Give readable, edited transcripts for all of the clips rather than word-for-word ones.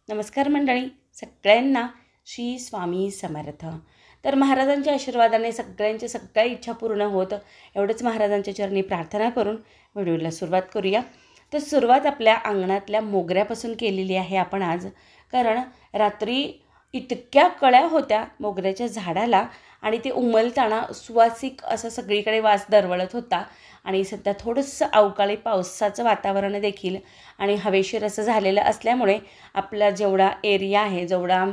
नमस्कार मंडळी, सगळ्यांना श्री स्वामी समर्थ. तर महाराजांच्या आशीर्वादाने सगळ्यांच्या सगळ्या इच्छा पूर्ण होत, एवढंच महाराजांच्या चरणी प्रार्थना करून व्हिडिओला सुरुवात करूया. तर सुरुवात आपल्या अंगणातल्या मोगऱ्यापासून केलेली आहे आपण आज. कारण रात्री इतक्या कळ्या होत्या मोगऱ्याच्या झाडाला आणि ते उमलताना सुवासिक असं सगळीकडे वास दरवळत होता. आणि सध्या थोडंसं अवकाळी पावसाचं वातावरण देखील आणि हवेशीर असं झालेलं असल्यामुळे आपला जेवढा एरिया आहे, जेवढा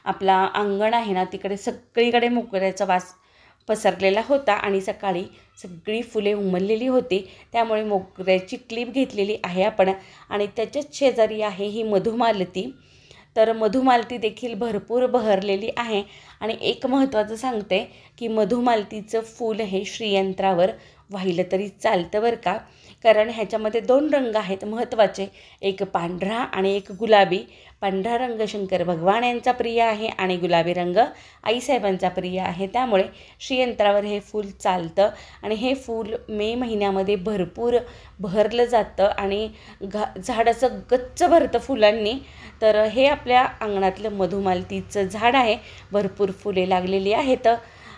आपला अंगण आहे ना, तिकडे सगळीकडे मोगऱ्याचा वास पसरलेला होता. आणि सकाळी सगळी फुले उमललेली होती, त्यामुळे मोगऱ्याची क्लिप घेतलेली आहे आपण. आणि त्याच्याच शेजारी आहे ही मधुमालती. तर मधुमालती देखील भरपूर बहरलेली आहे. आणि एक महत्त्वाचं सांगते की मधुमालतीचं फूल हे श्रीयंत्रावर वाहिलं तरी चालतं बरं का. कारण ह्याच्यामध्ये 2 रंग आहेत महत्त्वाचे, एक पांढरा आणि एक गुलाबी. पांढरा रंग शंकर भगवान यांचा प्रिय आहे आणि गुलाबी रंग आईसाहेबांचा प्रिय आहे. त्यामुळे श्रीयंत्रावर हे फूल चालतं आणि हे फूल मे महिन्यामध्ये भरपूर बहरलं जातं आणि झाडाचं गच्च भरतं फुलांनी. तर हे आपल्या अंगणातलं मधुमालतीचं झाड आहे, भरपूर फुले लागलेली आहेत.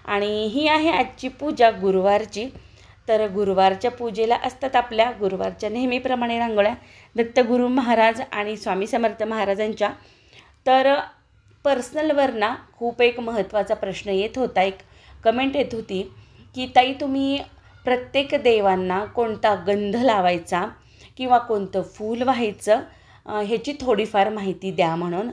आणि ही आहे आजची पूजा गुरुवारची. तर गुरुवारच्या पूजेला असतात आपल्या गुरुवारच्या नेहमीप्रमाणे रांगोळ्या दत्तगुरू महाराज आणि स्वामी समर्थ महाराजांच्या. तर पर्सनलवर ना खूप एक महत्त्वाचा प्रश्न येत होता, एक कमेंट येत होती की ताई तुम्ही प्रत्येक देवांना कोणता गंध लावायचा किंवा कोणतं फूल व्हायचं ह्याची थोडीफार माहिती द्या म्हणून.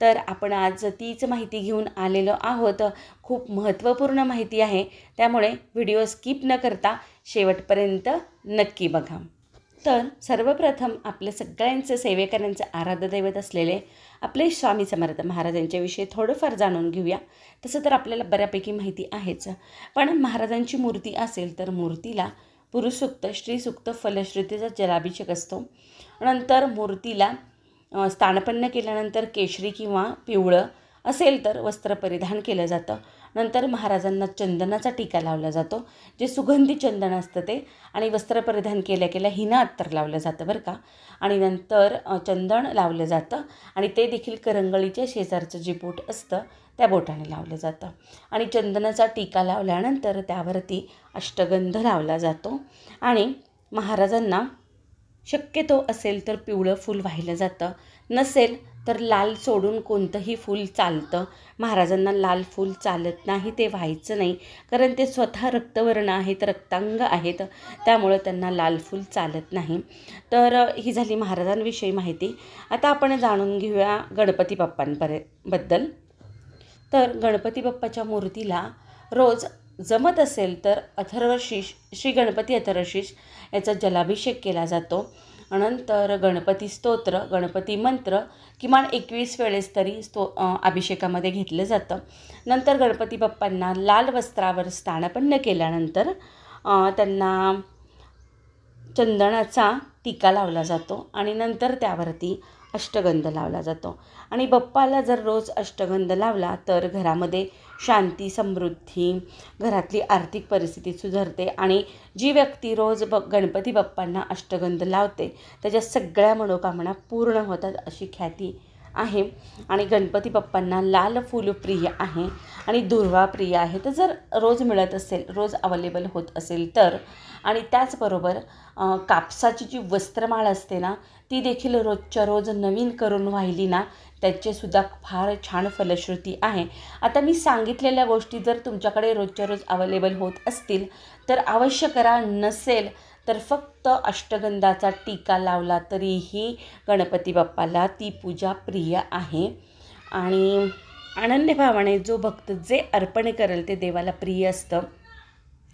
तर आपण आज तीच माहिती घेऊन आलेलो आहोत. खूप महत्त्वपूर्ण माहिती आहे, त्यामुळे व्हिडिओ स्किप न करता शेवटपर्यंत नक्की बघा. तर सर्वप्रथम आपल्या सगळ्यांचं सेवेकरांचं आराध्य दैवत असलेले आपले स्वामी समर्थ महाराजांच्याविषयी थोडंफार जाणून घेऊया. तसं तर आपल्याला बऱ्यापैकी माहिती आहेच, पण महाराजांची मूर्ती असेल तर मूर्तीला पुरुषसूक्त, स्त्रीसूक्त, फलश्रुतीचा जलाभिषेक असतो. नंतर मूर्तीला स्थानपन्न केल्यानंतर केशरी किंवा पिवळं असेल तर वस्त्र परिधान केलं जातं. नंतर महाराजांना चंदनाचा टीका लावला जातो, जे सुगंधी चंदन असतं ते. आणि वस्त्र परिधान केल्या केल्या हिना अत्तर लावलं जातं बरं का. आणि नंतर चंदन लावलं जातं आणि ते देखील करंगळीच्या शेजारचं जे बोट असतं त्या बोटाने लावलं जातं. आणि चंदनाचा टीका लावल्यानंतर त्यावरती अष्टगंध लावला जातो. आणि महाराजांना शक्यतो असेल तर पिवळं फूल वाहिलं जातं, नसेल तर लाल सोडून कोणतंही फूल चालतं. महाराजांना लाल फूल चालत नाही, ते व्हायचं नाही, कारण ते स्वतः रक्तवर्ण आहेत, रक्तांग आहेत, त्यामुळं त्यांना लाल फूल चालत नाही. तर ही झाली महाराजांविषयी माहिती. आता आपण जाणून घेऊया गणपती बाप्पांबद्दल. तर गणपती बाप्पाच्या मूर्तीला रोज जमत असेल तर अथर्वशीष, श्री गणपती अथर्वशीष याचा जलाभिषेक केला जातो. नंतर गणपती स्तोत्र, गणपती मंत्र किमान 21 वेळेस तरी अभिषेकामध्ये घेतलं जातं. नंतर गणपती बाप्पांना लाल वस्त्रावर स्थानपन्न केल्यानंतर त्यांना चंदनाचा टीका लावला जातो आणि नंतर त्यावरती अष्टगंध लावला जातो. आणि बाप्पाला जर रोज अष्टगंध लावला तर घरामध्ये शांती, समृद्धी, घरातली आर्थिक परिस्थिती सुधारते. आणि जी व्यक्ती रोज गणपती बाप्पांना अष्टगंध लावते त्याच्या सगळ्या मनोकामना पूर्ण होतात अशी ख्याती आहे. आणि गणपती बाप्पांना लाल फूल प्रिय आहे आणि दुर्वा प्रिय आहे. तर जर रोज मिळत असेल, रोज अवेलेबल होत असेल तर. आणि त्याचबरोबर कापसाची जी वस्त्रमाळ असते ना, ती देखील रोजच्या रोज नवीन करून वाहिली ना, त्याचेसुद्धा फार छान फलश्रुती आहे. आता मी सांगितलेल्या गोष्टी जर तुमच्याकडे रोजच्या रोज अवेलेबल होत असतील तर अवश्य करा, नसेल तर फक्त अष्टगंधाचा टीका लावला तरीही गणपती बाप्पाला ती पूजा प्रिय आहे. आणि अनन्यभावाने जो भक्त जे अर्पण करेल ते देवाला प्रिय असतं.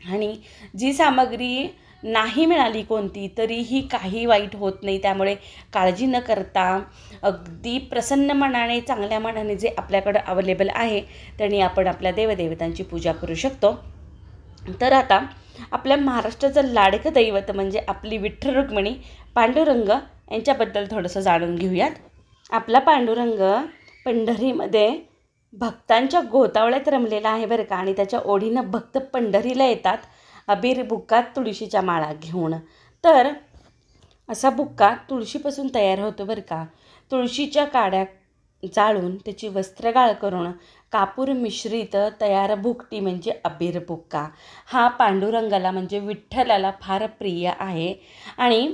आणि जी सामग्री नाही मिळाली कोणती तरीही काही वाईट होत नाही, त्यामुळे काळजी न करता अगदी प्रसन्न मनाने, चांगल्या मनाने जे आपल्याकडं अवेलेबल आहे त्यांनी आपण आपल्या देवदेवतांची पूजा करू शकतो. तर आता आपल्या महाराष्ट्राचं लाडकं दैवत म्हणजे आपली विठ्ठल रुक्मिणी पांडुरंग यांच्याबद्दल थोडंसं जाणून घेऊयात. आपला पांडुरंग पंढरीमध्ये भक्तांच्या गोतावळ्यात रमलेला आहे बरं का. आणि त्याच्या ओढीनं भक्त पंढरीला येतात अबीर बुक्कात तुळशीच्या माळा घेऊन. तर असा बुक्का तुळशीपासून तयार होतो बरं का. तुळशीच्या काड्या जाळून त्याची वस्त्रगाळ करून कापूर मिश्रित तयार भुकटी म्हणजे अबीर बुक्का हा पांडुरंगाला म्हणजे विठ्ठलाला फार प्रिय आहे. आणि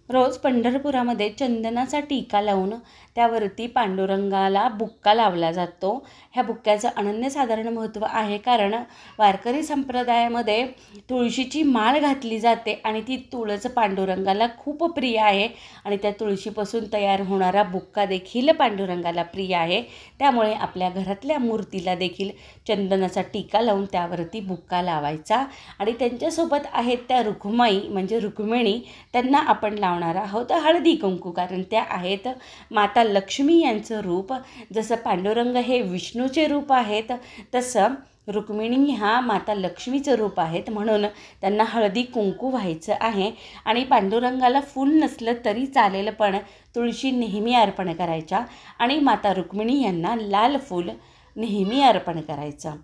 रोज पंढरपुरामध्ये चंदनाचा टीका लावून त्यावरती पांडुरंगाला बुक्का लावला जातो. ह्या बुक्क्याचं अनन्यसाधारण महत्त्व आहे, कारण वारकरी संप्रदायामध्ये तुळशीची माळ घातली जाते आणि ती तुळस पांडुरंगाला खूप प्रिय आहे आणि त्या तुळशीपासून तयार होणारा बुक्का देखील पांडुरंगाला प्रिय आहे. त्यामुळे आपल्या घरातल्या मूर्तीला देखील चंदनाचा टीका लावून त्यावरती बुक्का लावायचा. आणि त्यांच्यासोबत आहेत त्या रुक्माई म्हणजे रुक्मिणी, त्यांना आपण लावणार आहोत हळदी कुंकू, कारण त्या आहेत माता लक्ष्मी यांचं रूप. जसं पांडुरंग हे विष्णूचे रूप आहेत, तसं रुक्मिणी हा माता लक्ष्मीचं रूप आहेत, म्हणून त्यांना हळदी कुंकू व्हायचं आहे. आणि पांडुरंगाला फूल नसलं तरी चालेल, पण तुळशी नेहमी अर्पण करायच्या आणि माता रुक्मिणी यांना लाल फूल नेहमी अर्पण करायचं.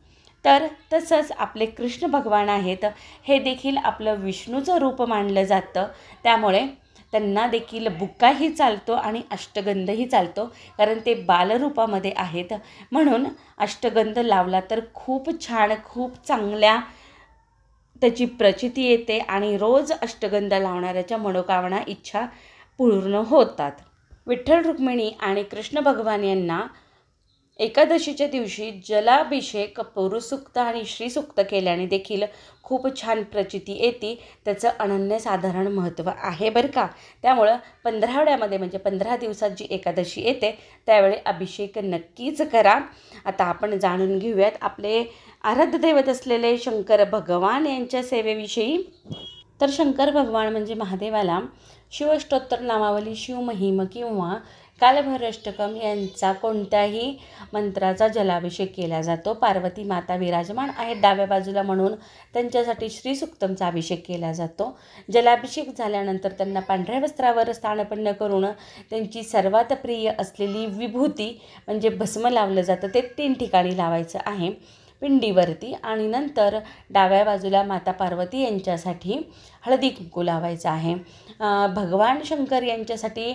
तर तसंच आपले कृष्ण भगवान आहेत, हे देखील आपलं विष्णूचं रूप मानलं जातं. त्यामुळे त्यांना देखील बुक्काही चालतो आणि अष्टगंधही चालतो, कारण ते बालरूपामध्ये आहेत. म्हणून अष्टगंध लावला तर खूप छान, खूप चांगल्या त्याची प्रचिती येते आणि रोज अष्टगंध लावणाऱ्याच्या मनोकामना इच्छा पूर्ण होतात. विठ्ठल रुक्मिणी आणि कृष्ण भगवान यांना एकादशीच्या दिवशी जलाभिषेक, पुरुसूक्त आणि श्रीसूक्त केल्याने देखील खूप छान प्रचिती येते. त्याचं अनन्यसाधारण महत्त्व आहे बरं का. त्यामुळं 15 म्हणजे 15 दिवसात जी एकादशी येते त्यावेळी अभिषेक नक्कीच करा. आता आपण जाणून घेऊयात आपले आराध्य दैवत असलेले शंकर भगवान यांच्या सेवेविषयी. तर शंकर भगवान म्हणजे महादेवाला शिवअष्टोत्तर नामावली, शिवमहिम किंवा कालभैरवाष्टकम यांचा कोणत्याही मंत्राचा जलाभिषेक केला जातो. पार्वती माता विराजमान आहेत डाव्या बाजूला, म्हणून त्यांच्यासाठी श्रीसूक्तमचा अभिषेक केला जातो. जलाभिषेक झाल्यानंतर त्यांना पांढऱ्या वस्त्रावर स्थानपन्न करून त्यांची सर्वात प्रिय असलेली विभूती म्हणजे भस्म लावलं जातं. ते 3 ठिकाणी लावायचं आहे पिंडीवरती. आणि नंतर डाव्या बाजूला माता पार्वती यांच्यासाठी हळदी कुंकू लावायचं आहे. भगवान शंकर यांच्यासाठी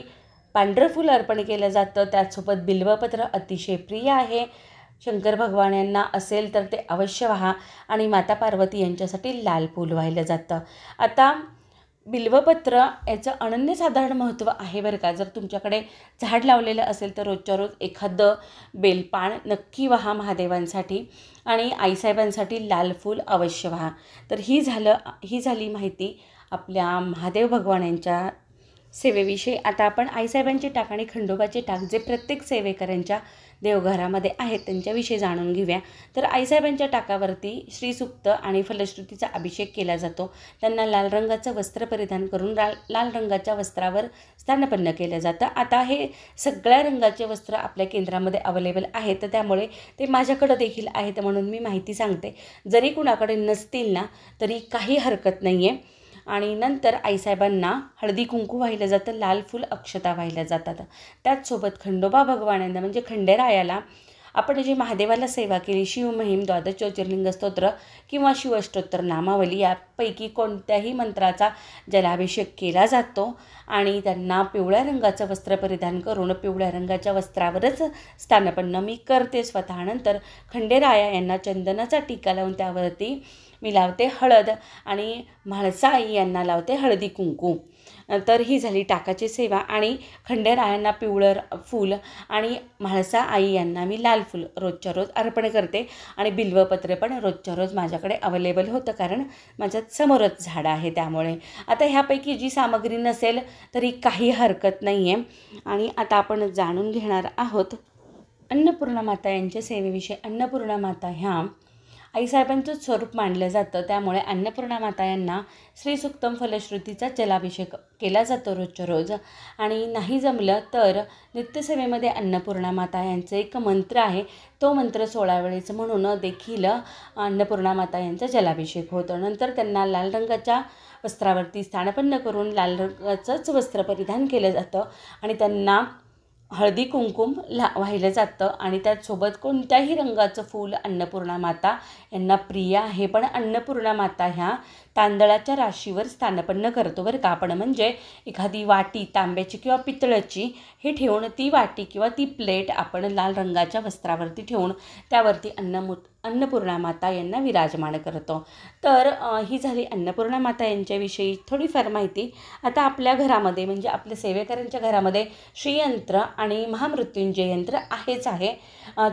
पांढरं फूल अर्पण केलं जातं. त्याचसोबत बिल्वपत्र अतिशय प्रिय आहे. शंकर भगवान यांना असेल तर ते अवश्य व्हा. आणि माता पार्वती यांच्यासाठी लाल फूल वाहिलं जातं. आता बिल्वपत्र याचं अनन्यसाधारण महत्त्व आहे बरं का. जर तुमच्याकडे झाड लावलेलं असेल तर रोजच्या रोज एखादं बेलपान नक्की व्हा महादेवांसाठी. आणि आईसाहेबांसाठी लाल फूल अवश्य व्हा. तर ही झाली माहिती आपल्या महादेव भगवान यांच्या सेवेविषयी. आता आपण आईसाहेबांचे टाक आणि खंडोबाचे टाक जे प्रत्येक सेवेकऱ्यांच्या देवघरामध्ये आहेत त्यांच्याविषयी जाणून घेऊया. तर आईसाहेबांच्या टाकावरती श्रीसूक्त आणि फलश्रुतीचा अभिषेक केला जातो. त्यांना लाल रंगाचं वस्त्र परिधान करून लाल रंगाच्या वस्त्रावर स्थानपन्न केलं जातं. आता हे सगळ्या रंगाचे वस्त्र आपल्या केंद्रामध्ये अवेलेबल आहेत, त्यामुळे ते माझ्याकडं देखील आहेत म्हणून मी माहिती सांगते. जरी कुणाकडे नसतील ना तरी काही हरकत नाही आहे. आणि नंतर आईसाहेबांना हळदी कुंकू वाहिलं जातं, लाल फूल अक्षता वाहिल्या जातात. त्याचसोबत खंडोबा भगवानांना म्हणजे खंडेरायाला आपण जी महादेवाला सेवा केली, शिवमहिम, द्वादश ज्योतिर्लिंग स्तोत्र किंवा शिवअष्टोत्तर नामावली यापैकी कोणत्याही मंत्राचा जलाभिषेक केला जातो. आणि त्यांना पिवळ्या रंगाचं वस्त्र परिधान करून पिवळ्या रंगाच्या वस्त्रावरच स्थानपन्न मी करते स्वतः. नंतर खंडेराया यांना चंदनाचा टीका लावून त्यावरती मी लावते हळद आणि म्हाळसा आई यांना लावते हळदी कुंकू. तर ही झाली टाकाची सेवा. आणि खंडेरायांना पिवळं फूल आणि म्हाळसा आई यांना मी लाल फूल रोजच्या रोज अर्पण करते. आणि बिल्वपत्र पण रोजच्या रोज माझ्याकडे अवेलेबल होतं, कारण माझ्या समोरच झाडं आहे त्यामुळे. आता ह्यापैकी जी सामग्री नसेल तरी काही हरकत नाही आहे. आणि आता आपण जाणून घेणार आहोत अन्नपूर्णा माता यांच्या सेवेविषयी. अन्नपूर्णा माता ह्या आईसाहेबांचं स्वरूप मानलं जातं, त्यामुळे अन्नपूर्णा माता यांना श्रीसूक्तम फलश्रुतीचा जलाभिषेक केला जातो रोजच्या रोज. आणि नाही जमलं तर नित्यसेवेमध्ये अन्नपूर्णा माता यांचं एक मंत्र आहे, तो मंत्र 16 वेळेस म्हणून देखील अन्नपूर्णा माता यांचा जलाभिषेक होतो. नंतर त्यांना लाल रंगाच्या वस्त्रावरती स्थानपन्न करून लाल रंगाचंच वस्त्र परिधान केलं जातं आणि त्यांना हळदी कुंकुम वाहिलं जातं आणि त्याचसोबत कोणत्याही रंगाचं फूल अन्नपूर्णा माता यांना प्रिय आहे. पण अन्नपूर्णा माता ह्या तांदळाच्या राशीवर स्थानपन्न करतो बरं का आपण. म्हणजे एखादी वाटी तांब्याची किंवा पितळाची हे ठेवून ती वाटी किंवा ती प्लेट आपण लाल रंगाच्या वस्त्रावरती ठेवून त्यावरती अन्नपूर्णा माता यांना विराजमान करतो. तर ही झाली अन्नपूर्णा माता यांच्याविषयी थोडीफार माहिती. आता आपल्या घरामध्ये म्हणजे आपल्या सेवेकऱ्यांच्या घरामध्ये श्रीयंत्र आणि महामृत्युंजय यंत्र आहेच आहे.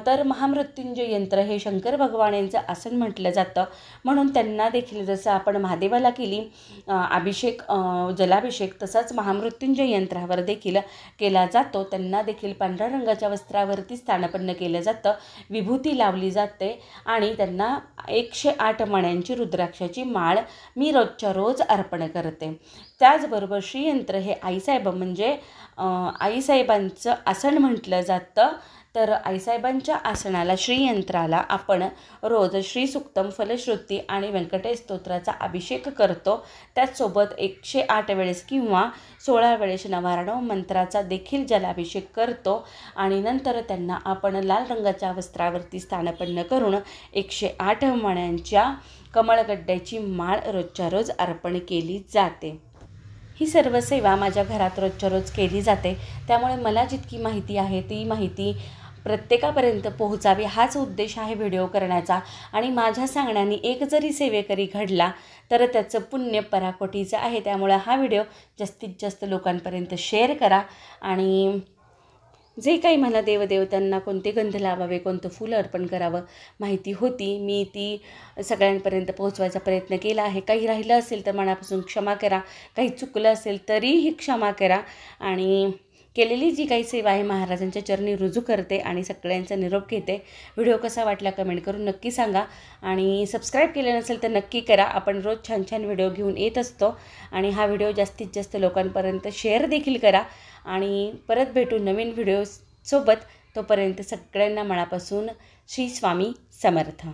तर महामृत्युंजय यंत्र हे शंकर भगवान यांचं आसन म्हटलं जातं. म्हणून त्यांना देखील जसं आपण महादेवाला केली अभिषेक जलाभिषेक तसाच महामृत्युंजय यंत्रावर देखील केला जातो. त्यांना देखील पांढऱ्या रंगाच्या वस्त्रावरती स्थानपन्न केलं जातं, विभूती लावली जाते आणि त्यांना 108 मण्यांची रुद्राक्षाची माळ मी रोजच्या रोज अर्पण करते. त्याचबरोबर श्रीयंत्र हे आईसाहेब म्हणजे आईसाहेबांचं आसन म्हटलं जातं. तर आईसाहेबांच्या आसनाला श्रीयंत्राला आपण रोज श्रीसुक्तम फलश्रुती आणि व्यंकटेश स्तोत्राचा अभिषेक करतो. त्याचसोबत 108 वेळेस किंवा 16 वेळेस 99 मंत्राचा देखील जलाभिषेक करतो आणि नंतर त्यांना आपण लाल रंगाच्या वस्त्रावरती स्थानपन्न करून 108 मण्यांच्या कमळगड्ड्याची माळ रोजच्या रोज अर्पण केली जाते. ही सर्व सेवा माझ्या घरात रोजच्या रोज केली जाते. त्यामुळे मला जितकी माहिती आहे ती माहिती प्रत्येकापर्यंत पोहोचावी हाच उद्देश आहे व्हिडिओ करण्याचा. आणि माझ्या सांगण्याने एक जरी सेवेकरी घडला तर त्याचं पुण्य पराकोटीचं आहे. त्यामुळे हा व्हिडिओ जास्तीत जास्त लोकांपर्यंत शेअर करा. आणि जे काही मला देवदेवतांना कोणते गंध लावावे, कोणतं फूल अर्पण करावं माहिती होती, मी ती सगळ्यांपर्यंत पोहोचवायचा प्रयत्न केला आहे. काही राहिलं असेल तर मनापासून क्षमा करा, काही चुकलं असेल तरीही क्षमा करा. आणि केलेली जी काही सेवा आहे महाराजांच्या चरणी रुजू करते आणि सगळ्यांचा निरोप घेते. व्हिडिओ कसा वाटला कमेंट करून नक्की सांगा आणि सबस्क्राईब केलं नसेल तर नक्की करा. आपण रोज छान छान व्हिडिओ घेऊन येत असतो आणि हा व्हिडिओ जास्तीत जास्त लोकांपर्यंत शेअर देखील करा. आणि परत भेटू नवीन व्हिडिओसोबत. तोपर्यंत सगळ्यांना मनापासून श्री स्वामी समर्थ.